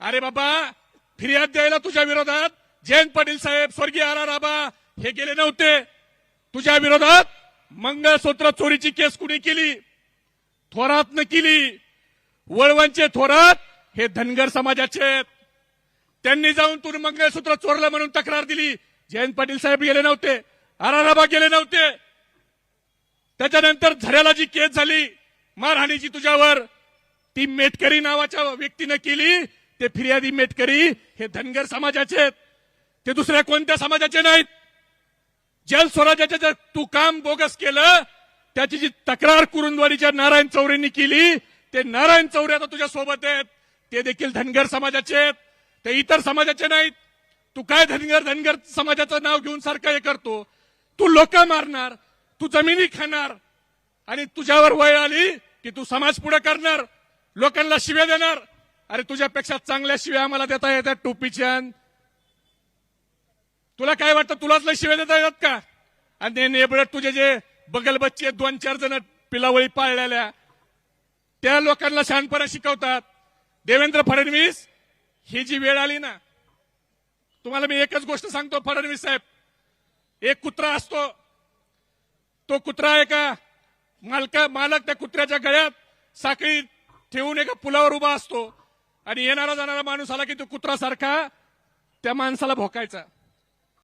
अरे बाबा, फिर्याद द्यायला तुझ्या विरोधात जयंत पाटील साहेब, स्वर्गीय आर आबा हे गेले नव्हते. तुझ्या विरोधात मंगळसूत्र चोरीची केस कुणी केली? थोरातनं केली. वळवणचे थोरात हे धनगर समाजाचे आहेत. त्यांनी जाऊन तू मंगळसूत्र चोरलं म्हणून तक्रार दिली. जयंत पाटील साहेब गेले नव्हते, आर आबा गेले नव्हते. त्याच्यानंतर झऱ्याला जी केस झाली मारहाणीची तुझ्यावर, ती मेटकरी नावाच्या व्यक्तीनं केली. ते फिर्यादी मेटकरी हे धनगर समाजाचे आहेत, ते दुसऱ्या कोणत्या समाजाचे नाहीत. जल स्वराज्याचे जर तू काम बोगस केलं, त्याची जी तक्रार कुरुंदवाडीच्या नारायण चौरेंनी केली, ते नारायण चौरे आता तुझ्या सोबत आहेत. ते देखील धनगर समाजाचे आहेत, ते इतर समाजाचे नाहीत. तू काय धनगर समाजाचं नाव घेऊन सारखं हे करतो? तू लोक मारणार, तू जमिनी खाणार, आणि तुझ्यावर वेळ आली की तू समाज पुढे करणार, लोकांना शिव्या देणार. अरे तुझ्यापेक्षा चांगल्या शिव्या आम्हाला देता येतात टोपीच्या. तुला काय वाटतं, तुलाच लय शिव्या देता येतात का? आणि नेबळत तुझे जे बगल बच्चे 2-4 जण पिलावळी पाळलेल्या, त्या लोकांना शहाणपणा शिकवतात. देवेंद्र फडणवीस, ही जी वेळ आली ना, तुम्हाला मी एकच गोष्ट सांगतो फडणवीस साहेब, एक कुत्रा असतो, तो कुत्रा एका मालक त्या कुत्र्याच्या गळ्यात साखळी ठेवून एका पुलावर उभा असतो, आणि येणारा जाणारा माणूस आला की तो कुत्रा सारखा त्या माणसाला भोकायचा.